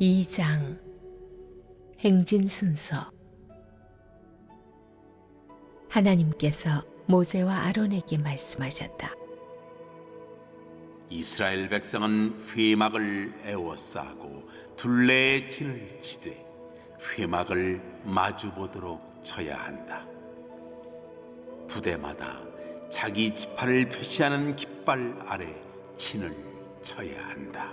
2장 행진 순서. 하나님께서 모세와 아론에게 말씀하셨다. 이스라엘 백성은 회막을 에워싸고 둘레에 진을 치되 회막을 마주보도록 쳐야 한다. 부대마다 자기 지파를 표시하는 깃발 아래 진을 쳐야 한다.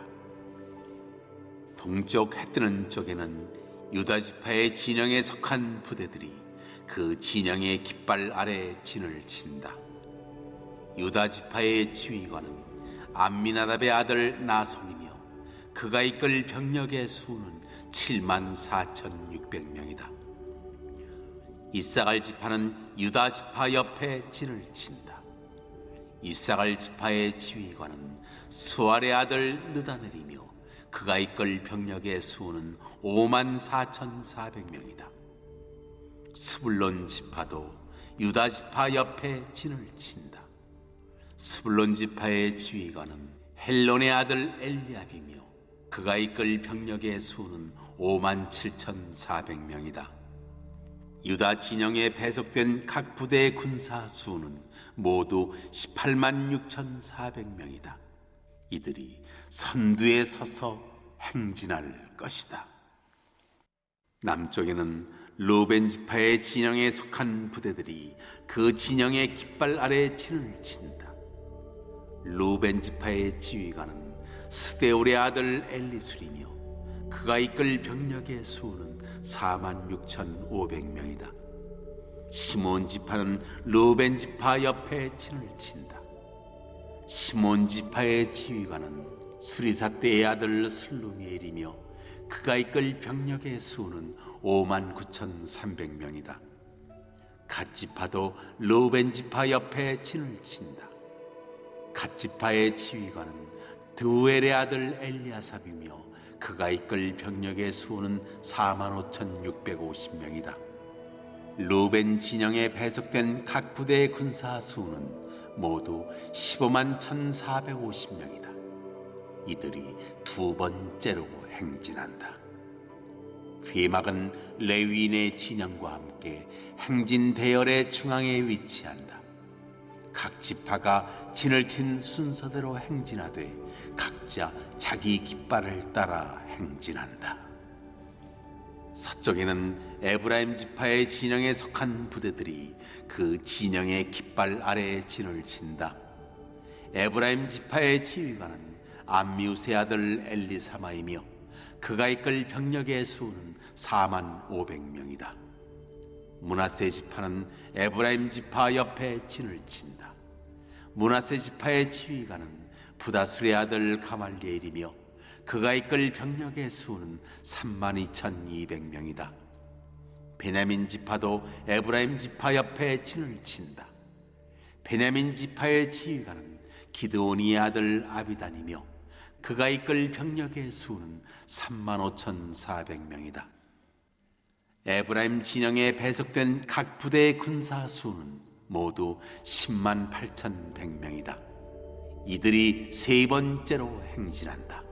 동쪽 해뜨는 쪽에는 유다 지파의 진영에 속한 부대들이 그 진영의 깃발 아래 진을 친다. 유다 지파의 지휘관은 암미나답의 아들 나손이며 그가 이끌 병력의 수는 74,600명이다. 이사갈 지파는 유다 지파 옆에 진을 친다. 이사갈 지파의 지휘관은 수알의 아들 느다넬이며 그가 이끌 병력의 수는 54,400명이다. 스불론 지파도 유다 지파 옆에 진을 친다. 스불론 지파의 지휘관은 헬론의 아들 엘리압이며 그가 이끌 병력의 수는 57,400명이다. 유다 진영에 배속된 각 부대의 군사 수는 모두 186,400명이다. 이들이 선두에 서서 행진할 것이다. 남쪽에는 르우벤 지파의 진영에 속한 부대들이 그 진영의 깃발 아래 진을 친다. 르우벤 지파의 지휘관은 스데울의 아들 엘리술이며 그가 이끌 병력의 수는 46,500명이다. 시몬 지파는 르우벤 지파 옆에 진을 친다. 시몬 지파의 지휘관은 수리사 때의 아들 슬루미엘이며 그가 이끌 병력의 수는 59,300명이다. 갓 지파도 르우벤 지파 옆에 진을 친다. 갓 지파의 지휘관은 드우엘의 아들 엘리아삽이며 그가 이끌 병력의 수는 45,650명이다. 르우벤 진영에 배속된 각 부대의 군사 수는 모두 151,450명이다. 이들이 두 번째로 행진한다. 회막은 레위인의 진영과 함께 행진 대열의 중앙에 위치한다. 각 지파가 진을 친 순서대로 행진하되 각자 자기 깃발을 따라 행진한다. 서쪽에는 에브라임 지파의 진영에 속한 부대들이 그 진영의 깃발 아래에 진을 친다. 에브라임 지파의 지휘관은 암미우스의 아들 엘리사마이며 그가 이끌 병력의 수는 45,000명이다. 므낫세 지파는 에브라임 지파 옆에 진을 친다. 므낫세 지파의 지휘관은 부다술의 아들 가말리엘이며 그가 이끌 병력의 수는 32,200명이다. 베냐민 지파도 에브라임 지파 옆에 진을 친다. 베냐민 지파의 지휘관은 기드온이의 아들 아비단이며 그가 이끌 병력의 수는 35,400명이다. 에브라임 진영에 배속된 각 부대의 군사 수는 모두 108,100명이다. 이들이 세 번째로 행진한다.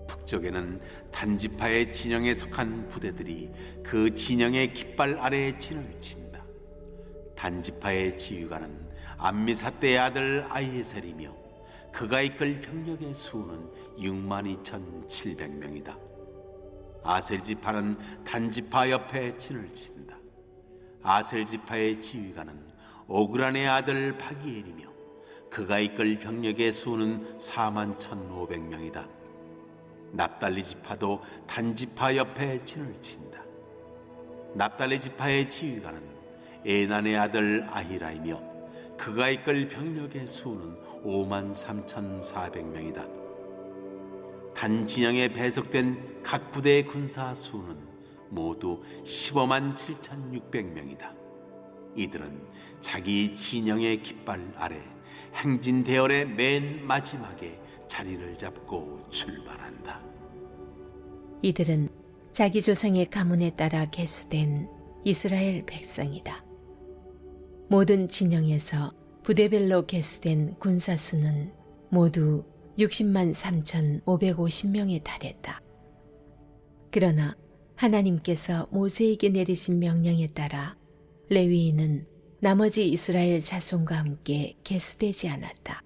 북쪽에는 단지파의 진영에 속한 부대들이 그 진영의 깃발 아래에 진을 친다. 단지파의 지휘관은 암미사대의 아들 아이에셀이며 그가 이끌 병력의 수는 62,700명이다. 아셀 지파는 단지파 옆에 진을 친다. 아셀 지파의 지휘관은 오그란의 아들 바기엘이며 그가 이끌 병력의 수는 41,500명이다. 납달리 지파도 단지파 옆에 진을 친다. 납달리 지파의 지휘관은 에난의 아들 아히라이며 그가 이끌 병력의 수는 53,400명이다. 단 진영에 배속된 각 부대의 군사 수는 모두 157,600명이다. 이들은 자기 진영의 깃발 아래 행진 대열의 맨 마지막에 자리를 잡고 출발한다. 이들은 자기 조상의 가문에 따라 계수된 이스라엘 백성이다. 모든 진영에서 부대별로 계수된 군사 수는 모두 603,550명에 달했다. 그러나 하나님께서 모세에게 내리신 명령에 따라 레위인은 나머지 이스라엘 자손과 함께 계수되지 않았다.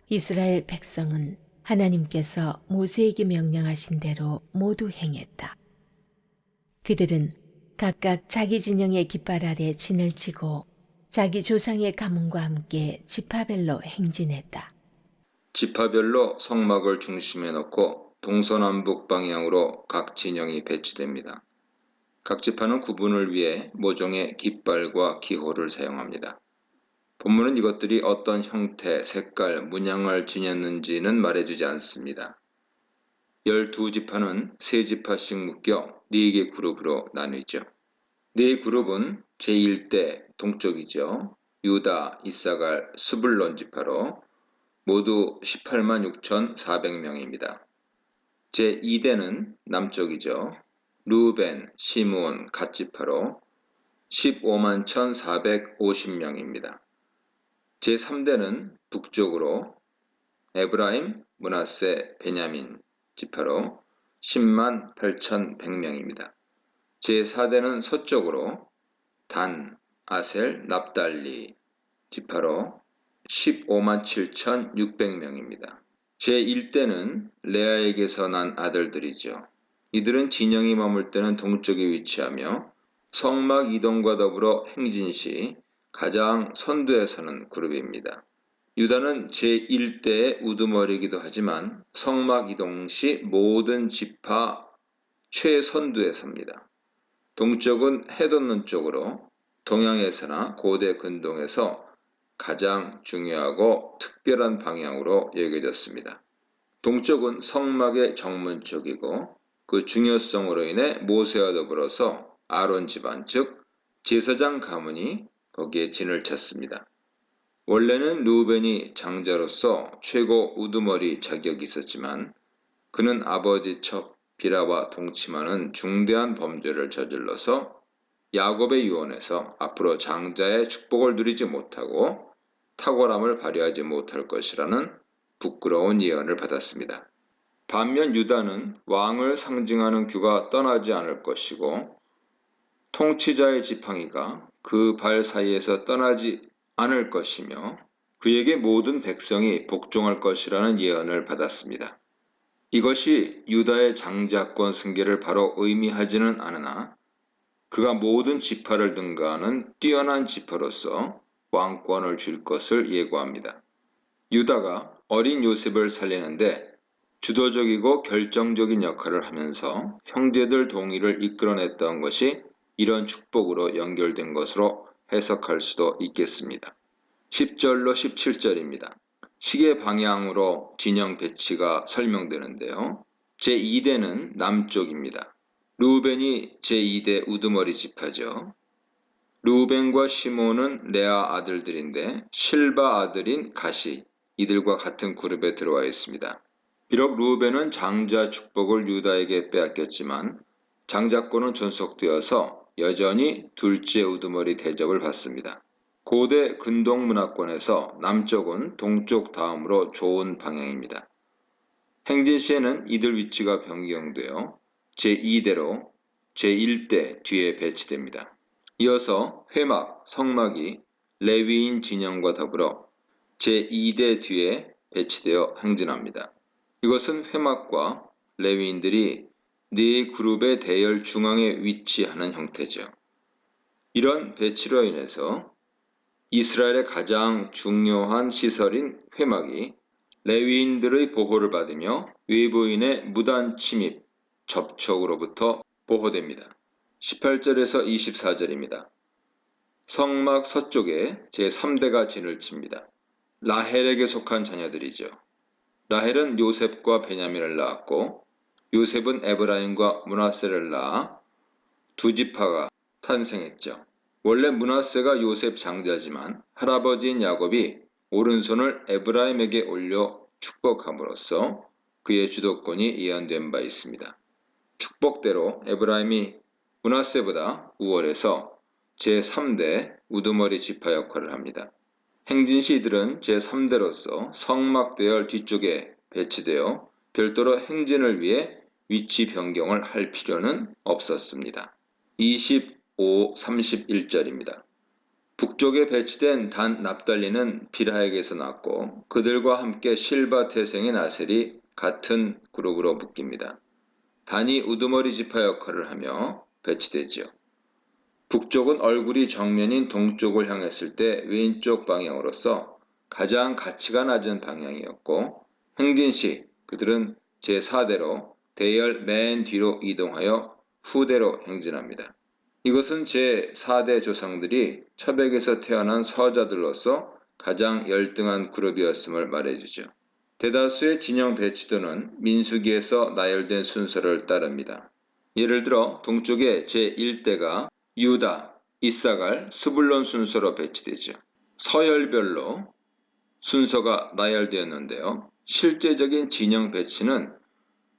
이스라엘 백성은 하나님께서 모세에게 명령하신 대로 모두 행했다. 그들은 각각 자기 진영의 깃발 아래 진을 치고 자기 조상의 가문과 함께 지파별로 행진했다. 지파별로 성막을 중심에 놓고 동서남북 방향으로 각 진영이 배치됩니다. 각 지파는 구분을 위해 모종의 깃발과 기호를 사용합니다. 본문은 이것들이 어떤 형태, 색깔, 문양을 지녔는지는 말해주지 않습니다. 12지파는 3지파씩 묶여 4개 그룹으로 나뉘죠. 4그룹은 제1대 동쪽이죠. 유다, 이사갈, 스불론 지파로 모두 186,400명입니다. 제2대는 남쪽이죠. 루벤, 시므온, 갓 지파로 151,450명입니다. 제3대는 북쪽으로 에브라임, 므낫세, 베냐민 지파로 108,100명입니다. 제4대는 서쪽으로 단, 아셀, 납달리 지파로 157,600명입니다. 제1대는 레아에게서 난 아들들이죠. 이들은 진영이 머물 때는 동쪽에 위치하며 성막 이동과 더불어 행진 시 가장 선두에 서는 그룹입니다. 유다는 제1대의 우두머리이기도 하지만 성막 이동 시 모든 지파 최선두에 섭니다. 동쪽은 해 돋는 쪽으로 동양에서나 고대 근동에서 가장 중요하고 특별한 방향으로 여겨졌습니다. 동쪽은 성막의 정문 쪽이고 그 중요성으로 인해 모세와 더불어서 아론 집안 즉 제사장 가문이 거기에 진을 쳤습니다. 원래는 르우벤이 장자로서 최고 우두머리 자격이 있었지만 그는 아버지 첩 비라와 동침하는 중대한 범죄를 저질러서 야곱의 유언에서 앞으로 장자의 축복을 누리지 못하고 탁월함을 발휘하지 못할 것이라는 부끄러운 예언을 받았습니다. 반면 유다는 왕을 상징하는 규가 떠나지 않을 것이고 통치자의 지팡이가 그 발 사이에서 떠나지 않을 것이며 그에게 모든 백성이 복종할 것이라는 예언을 받았습니다. 이것이 유다의 장자권 승계를 바로 의미하지는 않으나 그가 모든 지파를 능가하는 뛰어난 지파로서 왕권을 줄 것을 예고합니다. 유다가 어린 요셉을 살리는데 주도적이고 결정적인 역할을 하면서 형제들 동의를 이끌어냈던 것이 이런 축복으로 연결된 것으로 해석할 수도 있겠습니다. 10절로 17절입니다. 시계 방향으로 진영 배치가 설명되는데요. 제2대는 남쪽입니다. 르우벤이 제2대 우두머리 지파죠. 르우벤과 시몬은 레아 아들들인데 실바 아들인 갓이 이들과 같은 그룹에 들어와 있습니다. 비록 르우벤은 장자 축복을 유다에게 빼앗겼지만 장자권은 존속되어서 여전히 둘째 우두머리 대접을 받습니다. 고대 근동 문화권에서 남쪽은 동쪽 다음으로 좋은 방향입니다. 행진 시에는 이들 위치가 변경되어 제2대로 제1대 뒤에 배치됩니다. 이어서 회막, 성막이 레위인 진영과 더불어 제2대 뒤에 배치되어 행진합니다. 이것은 회막과 레위인들이 네 그룹의 대열 중앙에 위치하는 형태죠. 이런 배치로 인해서 이스라엘의 가장 중요한 시설인 회막이 레위인들의 보호를 받으며 외부인의 무단 침입, 접촉으로부터 보호됩니다. 18절에서 24절입니다. 성막 서쪽에 제3대가 진을 칩니다. 라헬에게 속한 자녀들이죠. 라헬은 요셉과 베냐민을 낳았고 요셉은 에브라임과 므낫세를 낳아 두 지파가 탄생했죠. 원래 므낫세가 요셉 장자지만 할아버지인 야곱이 오른손을 에브라임에게 올려 축복함으로써 그의 주도권이 예언된 바 있습니다. 축복대로 에브라임이 므낫세보다 우월해서 제3대 우두머리 지파 역할을 합니다. 행진시 이들은 제3대로서 성막 대열 뒤쪽에 배치되어 별도로 행진을 위해 위치 변경을 할 필요는 없었습니다. 25, 31절입니다. 북쪽에 배치된 단 납달리는 빌하에게서 났고 그들과 함께 실바 태생인 아셀이 같은 그룹으로 묶입니다. 단이 우두머리 지파 역할을 하며 배치되지요. 북쪽은 얼굴이 정면인 동쪽을 향했을 때 왼쪽 방향으로서 가장 가치가 낮은 방향이었고 행진시 그들은 제4대로 대열 맨 뒤로 이동하여 후대로 행진합니다. 이것은 제4대 조상들이 처백에서 태어난 서자들로서 가장 열등한 그룹이었음을 말해주죠. 대다수의 진영 배치도는 민수기에서 나열된 순서를 따릅니다. 예를 들어 동쪽의 제1대가 유다, 이사갈, 스불론 순서로 배치되죠. 서열별로 순서가 나열되었는데요. 실제적인 진영 배치는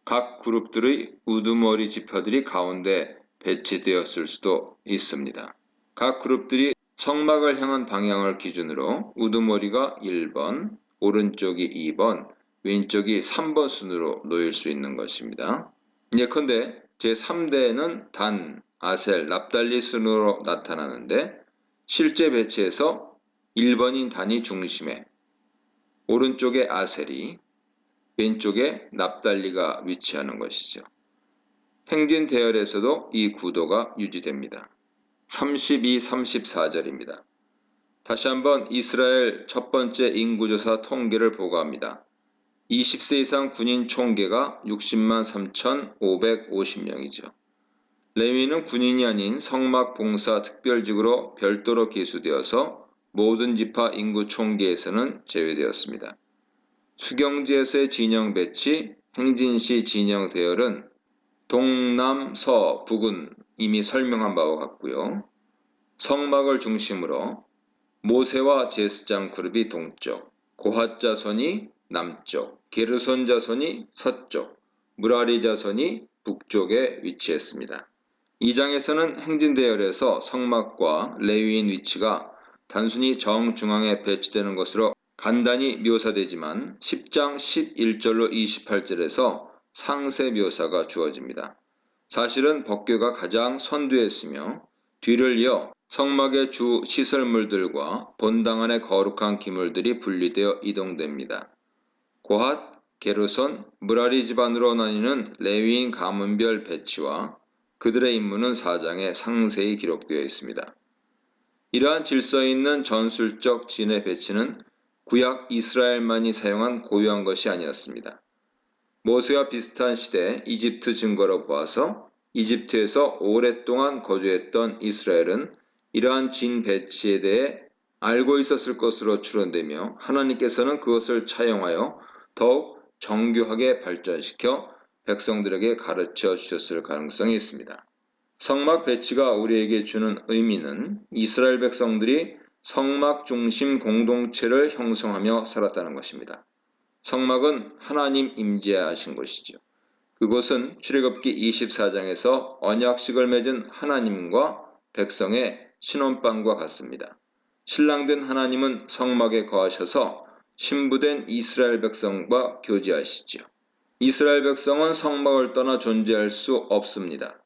각 그룹들의 우두머리 지파들이 가운데 배치되었을 수도 있습니다. 각 그룹들이 성막을 향한 방향을 기준으로 우두머리가 1번, 오른쪽이 2번, 왼쪽이 3번 순으로 놓일 수 있는 것입니다. 예컨대 제3대는 단, 아셀, 납달리 순으로 나타나는데 실제 배치에서 1번인 단이 중심에 오른쪽에 아셀이 왼쪽에 납달리가 위치하는 것이죠. 행진 대열에서도 이 구도가 유지됩니다. 32, 34절입니다. 다시 한번 이스라엘 첫 번째 인구조사 통계를 보고합니다. 20세 이상 군인 총계가 60만 3,550명이죠. 레위는 군인이 아닌 성막 봉사 특별직으로 별도로 기수되어서 모든 지파 인구 총계에서는 제외되었습니다. 수경지에서의 진영 배치, 행진시 진영 대열은 동남, 서, 북은 이미 설명한 바와 같고요. 성막을 중심으로 모세와 제스장 그룹이 동쪽, 고핫 자손이 남쪽, 게르손 자손이 서쪽, 무라리 자손이 북쪽에 위치했습니다. 이 장에서는 행진 대열에서 성막과 레위인 위치가 단순히 정중앙에 배치되는 것으로 간단히 묘사되지만 10장 11절로 28절에서 상세 묘사가 주어집니다. 사실은 법궤가 가장 선두에 있으며 뒤를 이어 성막의 주 시설물들과 본당 안의 거룩한 기물들이 분리되어 이동됩니다. 고핫, 게르손, 무라리 집안으로 나뉘는 레위인 가문별 배치와 그들의 임무는 4장에 상세히 기록되어 있습니다. 이러한 질서 있는 전술적 진의 배치는 구약 이스라엘만이 사용한 고유한 것이 아니었습니다. 모세와 비슷한 시대 이집트 증거로 보아서 이집트에서 오랫동안 거주했던 이스라엘은 이러한 진 배치에 대해 알고 있었을 것으로 추론되며 하나님께서는 그것을 차용하여 더욱 정교하게 발전시켜 백성들에게 가르쳐 주셨을 가능성이 있습니다. 성막 배치가 우리에게 주는 의미는 이스라엘 백성들이 성막 중심 공동체를 형성하며 살았다는 것입니다. 성막은 하나님 임재하신 곳이죠. 그곳은 출애굽기 24장에서 언약식을 맺은 하나님과 백성의 신혼방과 같습니다. 신랑된 하나님은 성막에 거하셔서 신부된 이스라엘 백성과 교제하시죠. 이스라엘 백성은 성막을 떠나 존재할 수 없습니다.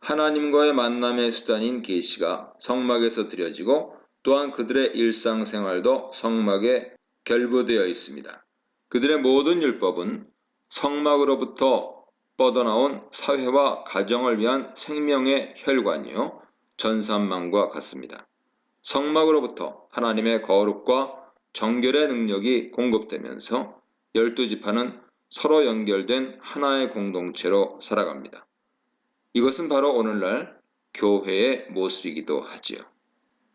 하나님과의 만남의 수단인 계시가 성막에서 드려지고 또한 그들의 일상생활도 성막에 결부되어 있습니다. 그들의 모든 율법은 성막으로부터 뻗어나온 사회와 가정을 위한 생명의 혈관이요 전산망과 같습니다. 성막으로부터 하나님의 거룩과 정결의 능력이 공급되면서 12지파는 서로 연결된 하나의 공동체로 살아갑니다. 이것은 바로 오늘날 교회의 모습이기도 하지요.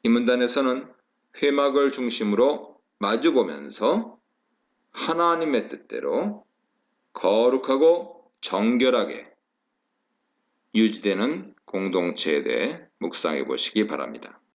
이 문단에서는 회막을 중심으로 마주보면서 하나님의 뜻대로 거룩하고 정결하게 유지되는 공동체에 대해 묵상해 보시기 바랍니다.